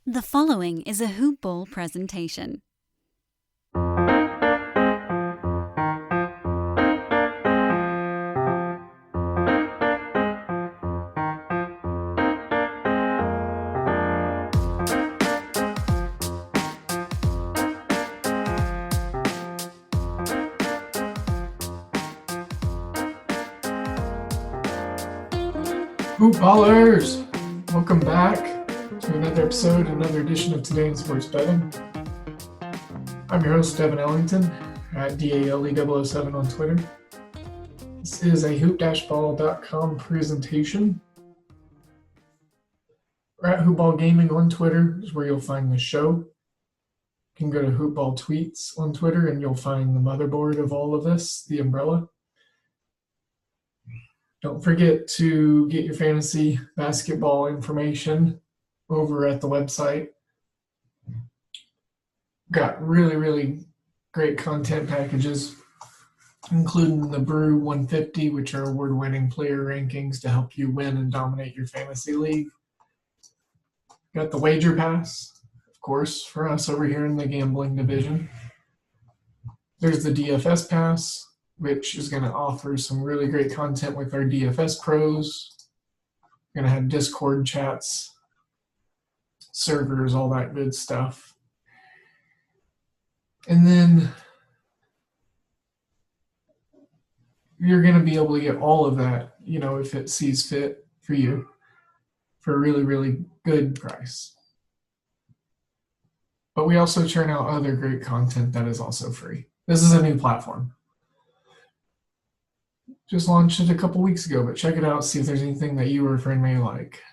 The following is a Hoop Ball presentation. Hoop Ballers! Welcome back to another episode, another edition of Today in Sports Betting. I'm your host, Devin Ellington, at DALE007 on Twitter. This is a hoop-ball.com presentation. We're at Hoop Ball Gaming on Twitter is where you'll find the show. You can go to Hoop Ball Tweets on Twitter and you'll find the motherboard of all of this, the umbrella. Don't forget to get your fantasy basketball information over at the website. Got really great content packages, including the Brew 150, which are award-winning player rankings to help you win and dominate your fantasy league. Got the Wager Pass, of course, for us over here in the gambling division. There's the DFS Pass, which is going to offer some really great content with our DFS pros. We're going to have Discord chats, servers, all that good stuff. And then you're going to be able to get all of that, if it sees fit for you, for a really good price. But we also churn out other great content that is also free. This is a new platform. Just launched it a couple weeks ago, but check it out, see if there's anything that you or a friend may like.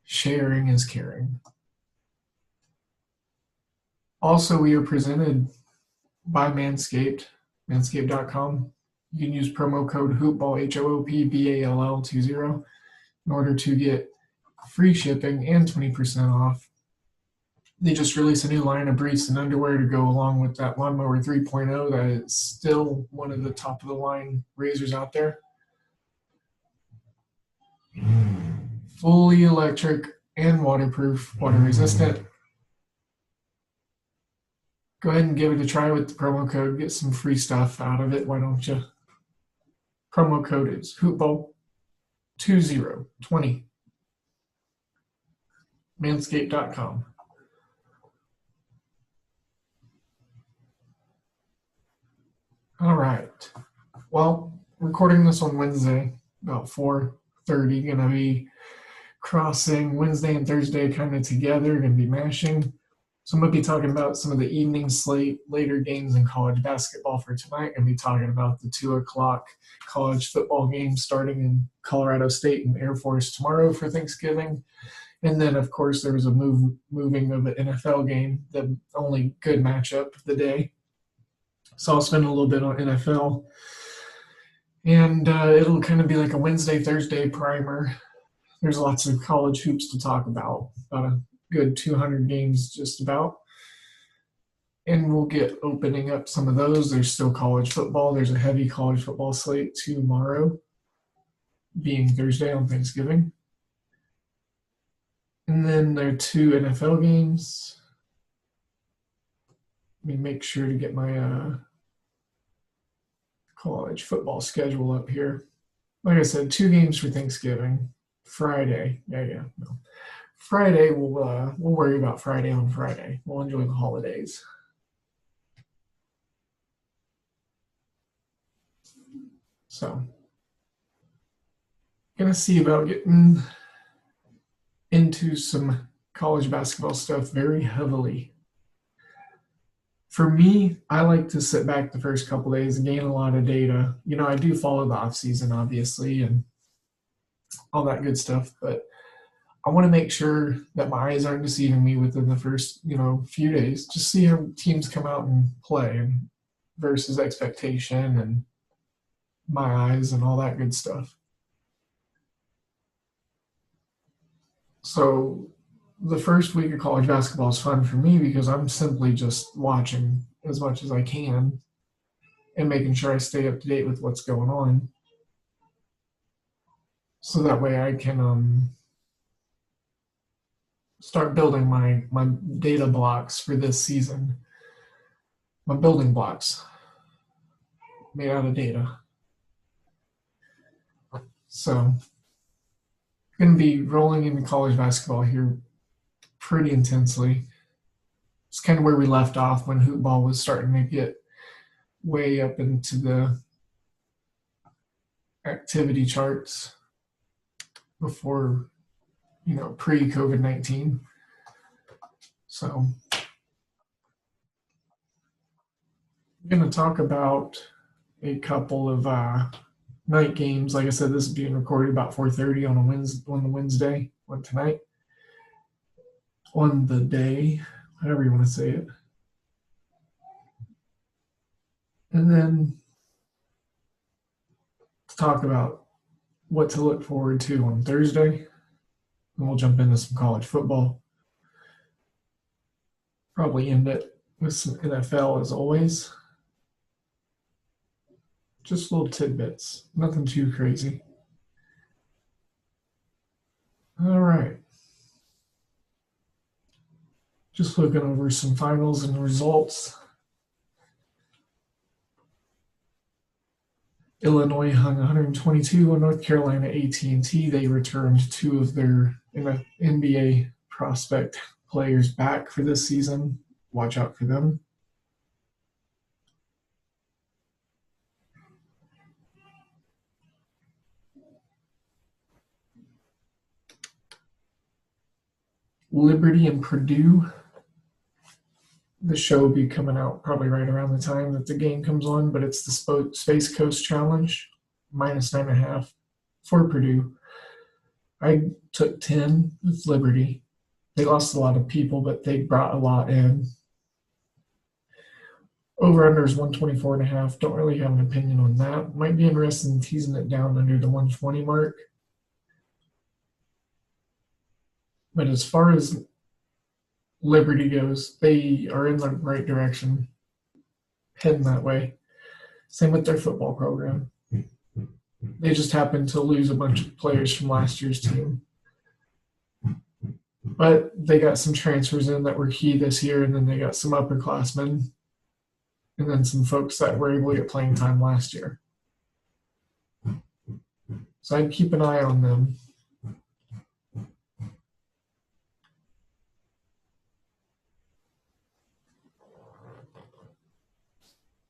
Sharing is caring. Also, we are presented by Manscaped, manscaped.com. You can use promo code HOOPBALL, HOOPBALL20, in order to get free shipping and 20% off. They just released a new line of briefs and underwear to go along with that Lawnmower 3.0 that is still one of the top-of-the-line razors out there. Fully electric and waterproof, water-resistant. Go ahead and give it a try with the promo code. Get some free stuff out of it. Why don't you? Promo code is HOOPBALL20. Manscaped.com. All right. Well, recording this on Wednesday, about 4:30. Going to be crossing Wednesday and Thursday kind of together. Going to be mashing. So I'm going to be talking about some of the evening slate, later games in college basketball for tonight. I'm going to be talking about the 2 o'clock college football game starting in Colorado State and Air Force tomorrow for Thanksgiving. And then, of course, there was a moving of an NFL game, the only good matchup of the day. So I'll spend a little bit on NFL. And it'll kind of be like a Wednesday, Thursday primer. There's lots of college hoops to talk about a good 200 games just about. And we'll get opening up some of those. There's still college football. There's a heavy college football slate tomorrow, being Thursday on Thanksgiving. And then there are 2 NFL games. Let me make sure to get my college football schedule up here. Like I said, 2 games for Thanksgiving. Friday. No. Friday, we'll worry about Friday on Friday. We'll enjoy the holidays. So, gonna see about getting into some college basketball stuff very heavily. For me, I like to sit back the first couple days and gain a lot of data. I do follow the off season, obviously, and all that good stuff, but I want to make sure that my eyes aren't deceiving me within the first, few days. Just see how teams come out and play and versus expectation and my eyes and all that good stuff. So the first week of college basketball is fun for me because I'm simply just watching as much as I can and making sure I stay up to date with what's going on. So that way I can start building my data blocks for this season. My building blocks made out of data. So going to be rolling into college basketball here pretty intensely. It's kind of where we left off when hoop ball was starting to get way up into the activity charts before, pre-COVID-19. So I'm going to talk about a couple of night games. Like I said, this is being recorded about 4:30 on the Wednesday, on tonight, on the day, however you want to say it. And then to talk about what to look forward to on Thursday. And we'll jump into some college football. Probably end it with some NFL as always. Just little tidbits, nothing too crazy. All right. Just looking over some finals and results. Illinois hung 122 on North Carolina A&T. They returned two of their NBA prospect players back for this season. Watch out for them. Liberty and Purdue. The show will be coming out probably right around the time that the game comes on, but it's the Space Coast Challenge, -9.5 for Purdue. I took 10 with Liberty. They lost a lot of people, but they brought a lot in. Over-under is 124.5. Don't really have an opinion on that. Might be interested in teasing it down under the 120 mark. But as far as Liberty goes, they are in the right direction, heading that way. Same with their football program. They just happened to lose a bunch of players from last year's team. But they got some transfers in that were key this year, and then they got some upperclassmen, and then some folks that were able to get playing time last year. So I'd keep an eye on them.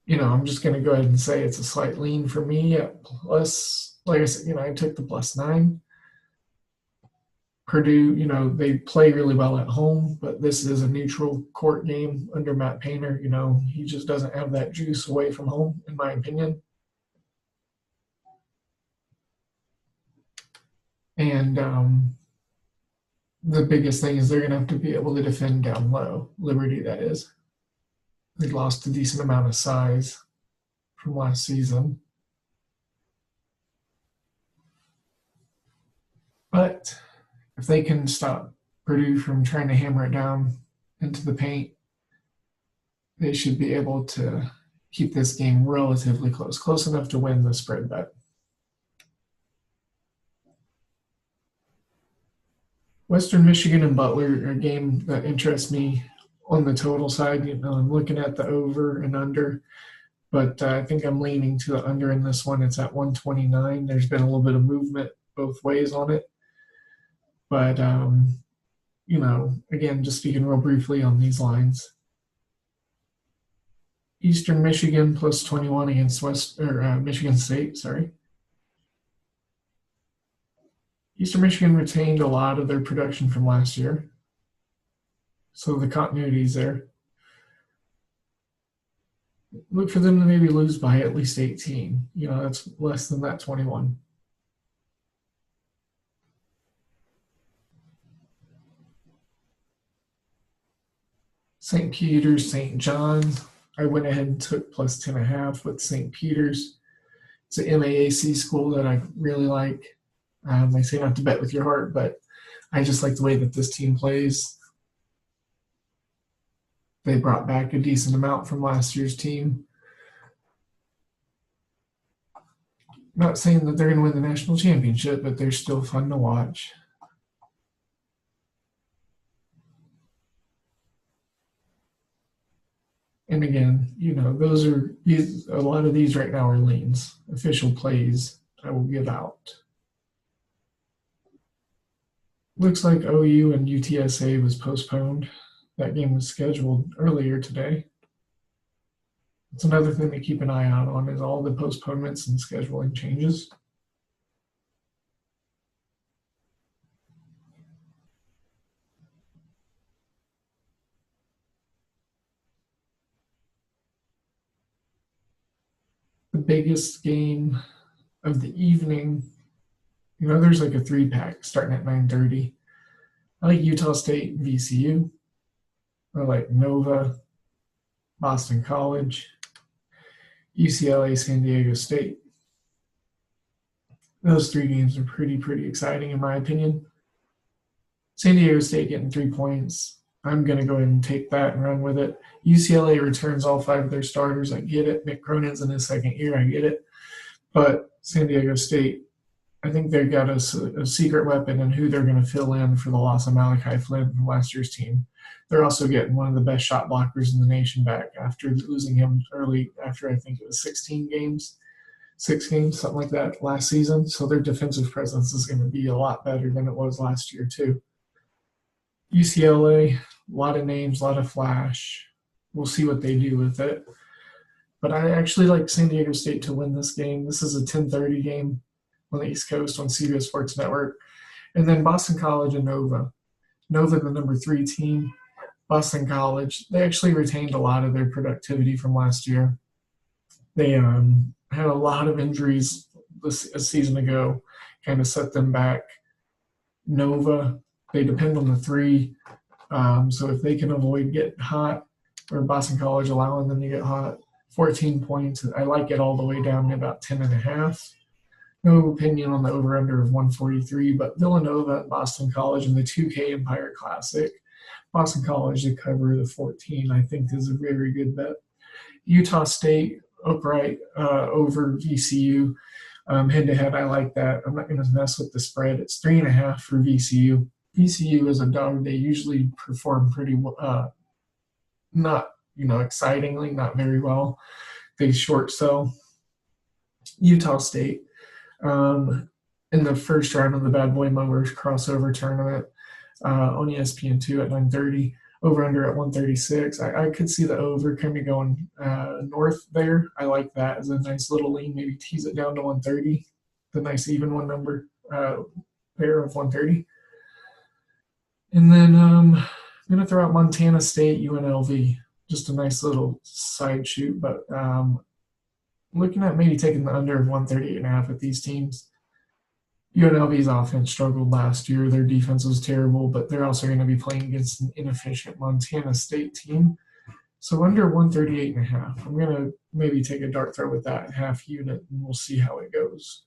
I'm just going to go ahead and say it's a slight lean for me at plus, like I said, I took the +9. Purdue, they play really well at home, but this is a neutral court game under Matt Painter. He just doesn't have that juice away from home, in my opinion. And the biggest thing is they're going to have to be able to defend down low. Liberty, that is. They lost a decent amount of size from last season. But if they can stop Purdue from trying to hammer it down into the paint, they should be able to keep this game relatively close enough to win the spread bet. Western Michigan and Butler are a game that interests me on the total side. I'm looking at the over and under, but I think I'm leaning to the under in this one. It's at 129. There's been a little bit of movement both ways on it. But, again, just speaking real briefly on these lines. Eastern Michigan +21 against Michigan State, sorry. Eastern Michigan retained a lot of their production from last year. So the continuity is there. Look for them to maybe lose by at least 18. That's less than that 21. St. Peter's, St. John's. I went ahead and took +10.5 with St. Peter's. It's an MAAC school that I really like. They say not to bet with your heart, but I just like the way that this team plays. They brought back a decent amount from last year's team. Not saying that they're going to win the national championship, but they're still fun to watch. And again, those are a lot of these right now are leans, official plays I will give out. Looks like OU and UTSA was postponed. That game was scheduled earlier today. It's another thing to keep an eye out on is all the postponements and scheduling changes. The biggest game of the evening, there's like a 3-pack starting at 9:30. I like Utah State, VCU. I like Nova, Boston College, UCLA, San Diego State. Those 3 games are pretty exciting in my opinion. San Diego State getting 3 points. I'm going to go ahead and take that and run with it. UCLA returns all 5 of their starters. I get it. Mick Cronin's in his second year. I get it. But San Diego State, I think they've got a secret weapon in who they're going to fill in for the loss of Malachi Flynn from last year's team. They're also getting one of the best shot blockers in the nation back after losing him early, after I think it was 6 games, something like that last season. So their defensive presence is going to be a lot better than it was last year too. UCLA, a lot of names, a lot of flash. We'll see what they do with it. But I actually like San Diego State to win this game. This is a 10:30 game on the East Coast on CBS Sports Network. And then Boston College and Nova. Nova, the number 3 team. Boston College, they actually retained a lot of their productivity from last year. They had a lot of injuries a season ago, kind of set them back. Nova, they depend on the 3. So if they can avoid getting hot, or Boston College allowing them to get hot, 14 points. I like it all the way down to about 10.5. No opinion on the over-under of 143, but Villanova and Boston College in the 2K Empire Classic. Boston College to cover the 14, I think, is a very good bet. Utah State, upright over VCU. Head-to-head, I like that. I'm not going to mess with the spread. It's 3.5 for VCU. VCU is a dog. They usually perform pretty not, excitingly, not very well. They short sell. Utah State, in the first round of the Bad Boy Mowers crossover tournament on ESPN2 at 9:30, over-under at 136. I could see the over kind of going north there. I like that as a nice little lean. Maybe tease it down to 130, the nice even one number pair of 130. And then I'm going to throw out Montana State, UNLV. Just a nice little side shoot, but looking at maybe taking the under of 138.5 with these teams. UNLV's offense struggled last year. Their defense was terrible, but they're also going to be playing against an inefficient Montana State team. So under 138.5. I'm going to maybe take a dart throw with that half unit, and we'll see how it goes.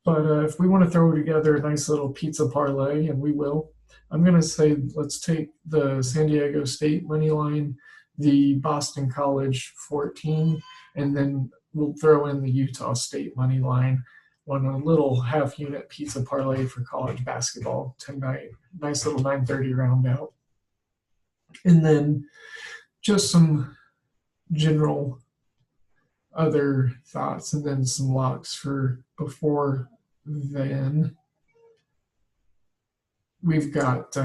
But if we want to throw together a nice little pizza parlay, and we will, I'm going to say let's take the San Diego State money line, the Boston College 14, and then we'll throw in the Utah State money line on a little half-unit pizza parlay for college basketball tonight. Nice little 9:30 round out. And then just some general other thoughts and then some locks for before then. We've got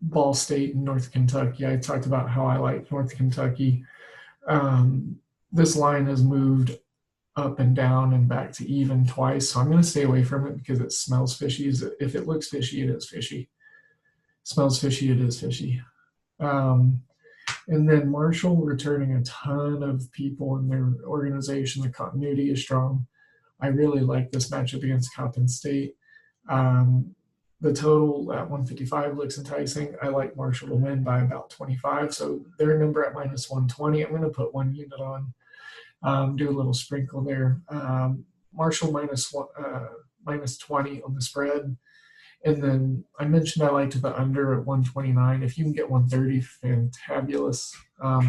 Ball State and North Kentucky. I talked about how I like North Kentucky. This line has moved up and down and back to even twice, so I'm going to stay away from it because it smells fishy. If it looks fishy, it is fishy. Smells fishy, it is fishy. And then Marshall returning a ton of people in their organization. The continuity is strong. I really like this matchup against Coppin State. The total at 155 looks enticing. I like Marshall to win by about 25, so their number at minus 120. I'm going to put one unit on. Do a little sprinkle there. Marshall minus 20 on the spread. And then I mentioned I liked the under at 129. If you can get 130, fantabulous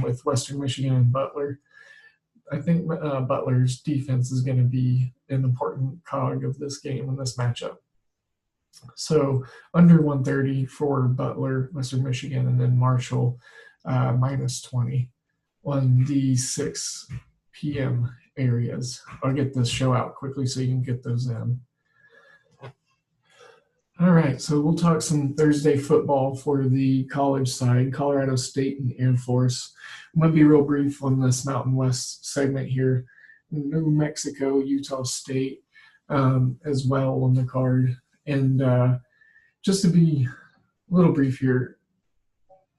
with Western Michigan and Butler. I think Butler's defense is going to be an important cog of this game and this matchup. So under 130 for Butler, Western Michigan, and then Marshall minus 20 on the 6 p.m. areas. I'll get this show out quickly so you can get those in. All right, so we'll talk some Thursday football for the college side, Colorado State and Air Force. I'm going to be real brief on this Mountain West segment here. New Mexico, Utah State as well on the card. And just to be a little brief here,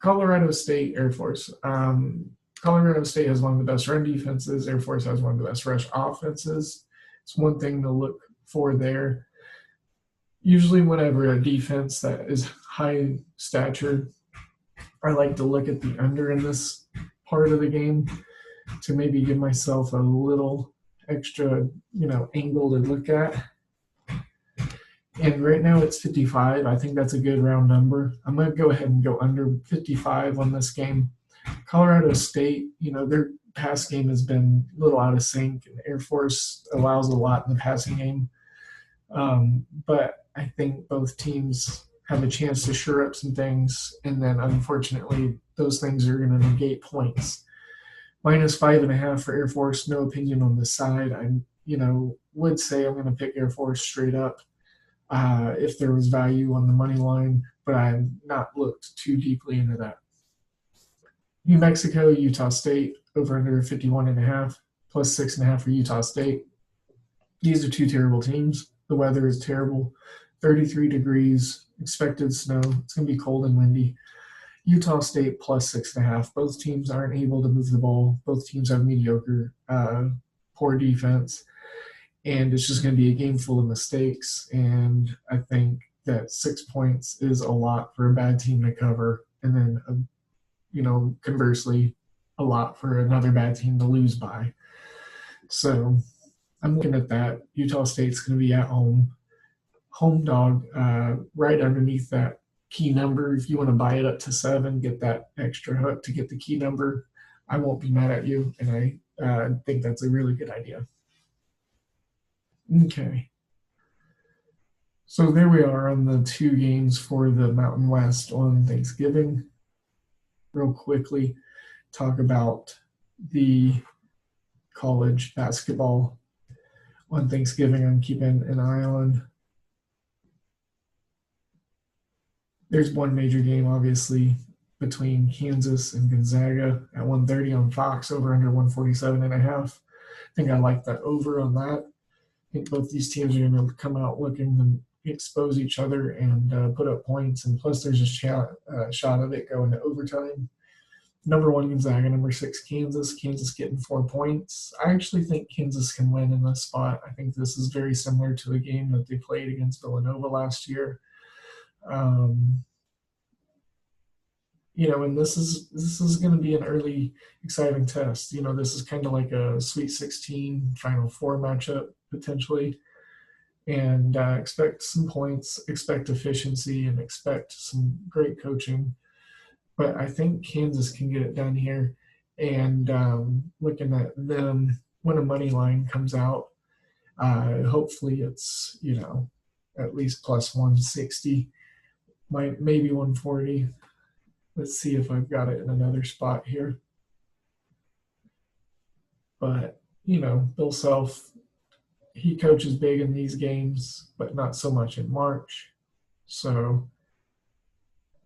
Colorado State, Air Force. Colorado State has one of the best run defenses. Air Force has one of the best rush offenses. It's one thing to look for there. Usually whenever a defense that is high stature, I like to look at the under in this part of the game to maybe give myself a little extra, angle to look at. And right now it's 55. I think that's a good round number. I'm going to go ahead and go under 55 on this game. Colorado State, their pass game has been a little out of sync, and Air Force allows a lot in the passing game. But I think both teams have a chance to shore up some things, and then unfortunately those things are going to negate points. Minus 5.5 for Air Force, no opinion on the side. I would say I'm going to pick Air Force straight up if there was value on the money line, but I've not looked too deeply into that. New Mexico, Utah State, over under 51.5, plus 6.5 for Utah State. These are two terrible teams. The weather is terrible. 33 degrees, expected snow. It's going to be cold and windy. Utah State plus 6.5. Both teams aren't able to move the ball. Both teams have mediocre, poor defense. And it's just going to be a game full of mistakes. And I think that 6 points is a lot for a bad team to cover. And then, conversely, a lot for another bad team to lose by. So I'm looking at that. Utah State's going to be at home. Home dog right underneath that key number. If you want to buy it up to 7, get that extra hook to get the key number. I won't be mad at you, and I think that's a really good idea. Okay. So there we are on the 2 games for the Mountain West on Thanksgiving. Real quickly, talk about the college basketball on Thanksgiving. I'm keeping an eye on. There's one major game, obviously, between Kansas and Gonzaga at 1:30 on Fox, over under 147.5. I think I like that over on that. I think both these teams are going to come out looking to expose each other and put up points. And plus, there's a shot of it going to overtime. Number 1, Gonzaga. Number 6, Kansas. Kansas getting 4 points. I actually think Kansas can win in this spot. I think this is very similar to the game that they played against Villanova last year. And this is going to be an early exciting test. This is kind of like a Sweet 16 Final Four matchup potentially, and expect some points, expect efficiency, and expect some great coaching. But I think Kansas can get it done here, and looking at them when a money line comes out, hopefully it's at least plus 160. Maybe 140. Let's see if I've got it in another spot here. But, Bill Self, he coaches big in these games, but not so much in March. So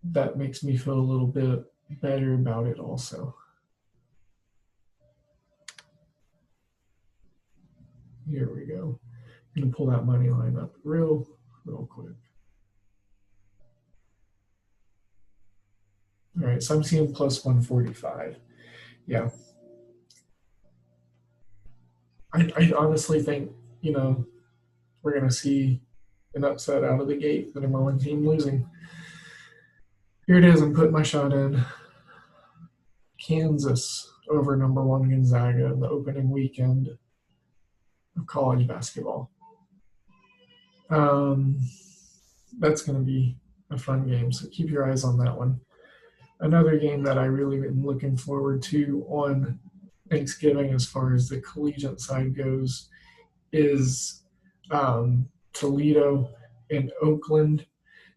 that makes me feel a little bit better about it also. Here we go. I'm going to pull that money line up real quick. All right, so I'm seeing plus 145. Yeah. I honestly think, we're going to see an upset out of the gate, the number 1 team losing. Here it is. I'm putting my shot in. Kansas over number 1 Gonzaga in the opening weekend of college basketball. That's going to be a fun game, so keep your eyes on that one. Another game that I really am looking forward to on Thanksgiving as far as the collegiate side goes is Toledo and Oakland,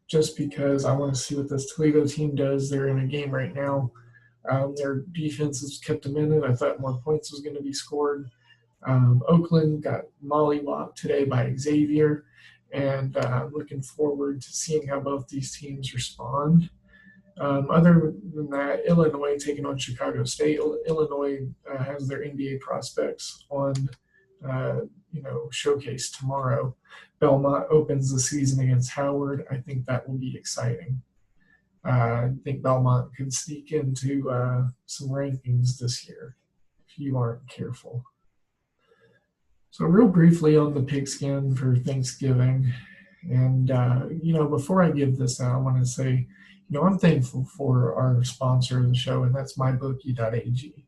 just because I want to see what this Toledo team does. They're in a game right now Their defense has kept them in it. I thought more points was going to be scored. Oakland got mollywopped today by Xavier, and looking forward to seeing how both these teams respond. Other than that, Illinois taking on Chicago State. Illinois has their NBA prospects on, showcase tomorrow. Belmont opens the season against Howard. I think that will be exciting. I think Belmont could sneak into some rankings this year if you aren't careful. So real briefly on the pigskin for Thanksgiving. And, before I give this out, I want to say, I'm thankful for our sponsor of the show, and that's mybookie.ag.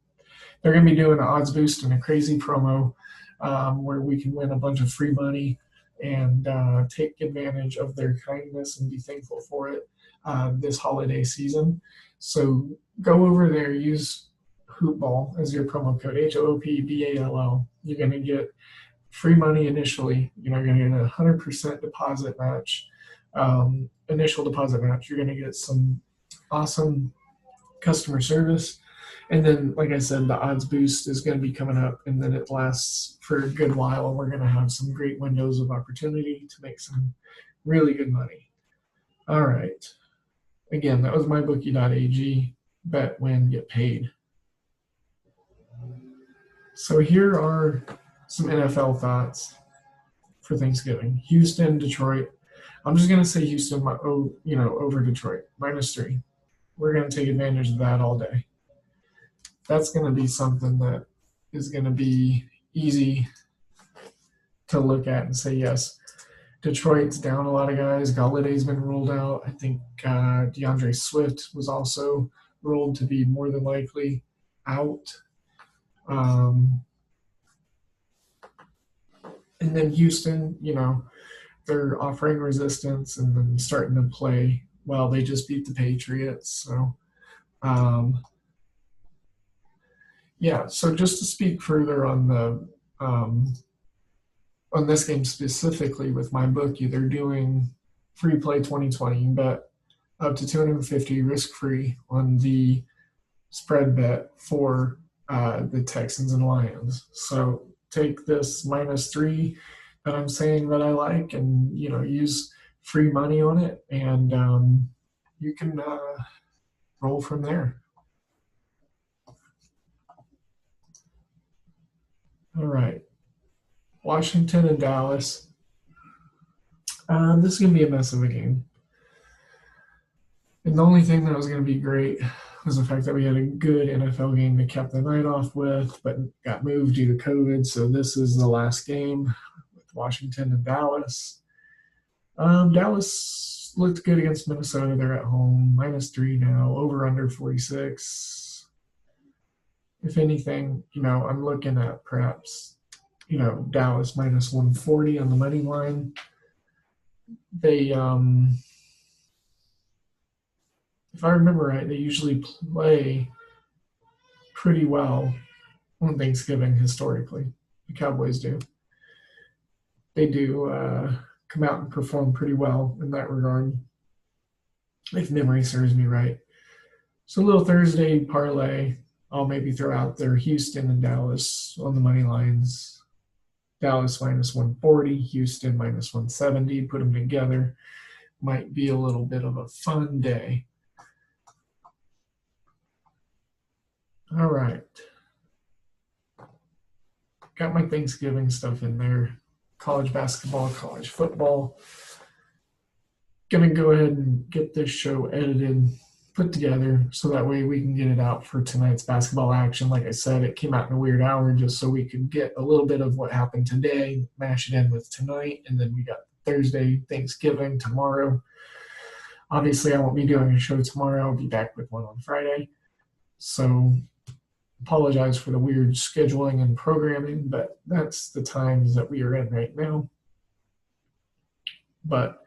They're going to be doing an odds boost and a crazy promo where we can win a bunch of free money and take advantage of their kindness and be thankful for it this holiday season. So go over there, use Hoopball as your promo code, HOOPBALL. You're going to get free money initially. You're going to get a 100% deposit match. Initial deposit match. You're going to get some awesome customer service. And then, like I said, the odds boost is going to be coming up, and then it lasts for a good while, and we're going to have some great windows of opportunity to make some really good money. All right. Again, that was mybookie.ag. Bet, win, get paid. So here are some NFL thoughts for Thanksgiving. Houston, Detroit. I'm just going to say Houston, over Detroit, -3. We're going to take advantage of that all day. That's going to be something that is going to be easy to look at and say, yes, Detroit's down a lot of guys. Galladay's been ruled out. I think DeAndre Swift was also ruled to be more than likely out. And then Houston, they're offering resistance and then starting to play well. They just beat the Patriots. So, so just to speak further on the on this game specifically with MyBookie, they're doing free play 2020. You bet up to $250 risk-free on the spread bet for the Texans and Lions. So take this -3 that I'm saying that I like and, use free money on it, and you can roll from there. All right. Washington and Dallas. This is going to be a mess of a game. And the only thing that was going to be great was the fact that we had a good NFL game to cap the night off with, but got moved due to COVID. So this is the last game with Washington and Dallas. Dallas looked good against Minnesota. They're at home, -3 now, over under 46. If anything, I'm looking at perhaps, Dallas -140 on the money line. They, if I remember right, they usually play pretty well on Thanksgiving historically. The Cowboys do. They do come out and perform pretty well in that regard, if memory serves me right. So a little Thursday parlay. I'll maybe throw out there Houston and Dallas on the money lines. Dallas -140, Houston -170. Put them together. Might be a little bit of a fun day. All right. Got my Thanksgiving stuff in there. College basketball, college football. Gonna go ahead and get this show edited, put together, so that way we can get it out for tonight's basketball action. Like I said, it came out in a weird hour just so we could get a little bit of what happened today, mash it in with tonight, and then we got Thursday, Thanksgiving, tomorrow. Obviously, I won't be doing a show tomorrow. I'll be back with one on Friday. So apologize for the weird scheduling and programming, but that's the times that we are in right now. But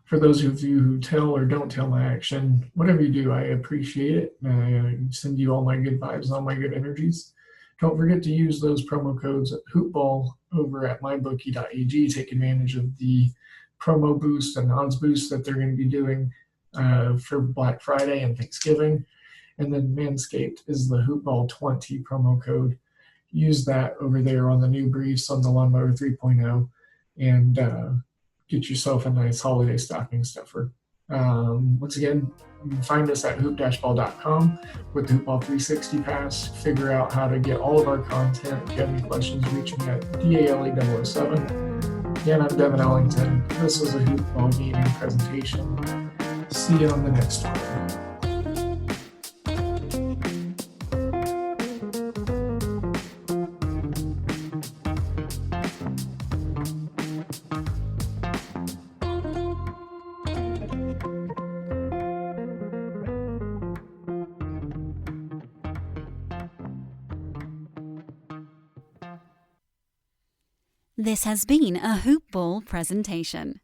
for those of you who tell or don't tell my action, whatever you do, I appreciate it. I send you all my good vibes, all my good energies. Don't forget to use those promo codes at Hoopball over at mybookie.ag. Take advantage of the promo boost and odds boost that they're going to be doing for Black Friday and Thanksgiving. And then Manscaped is the Hoopball20 promo code. Use that over there on the new briefs on the Lawnmower 3.0 and get yourself a nice holiday stocking stuffer. Once again, you can find us at hoop-ball.com with the Hoopball 360 Pass. Figure out how to get all of our content. If you have any questions, reach me at DALE007. Again, I'm Devin Ellington. This was a Hoopball gaming presentation. See you on the next one. This has been a Hoop Ball presentation.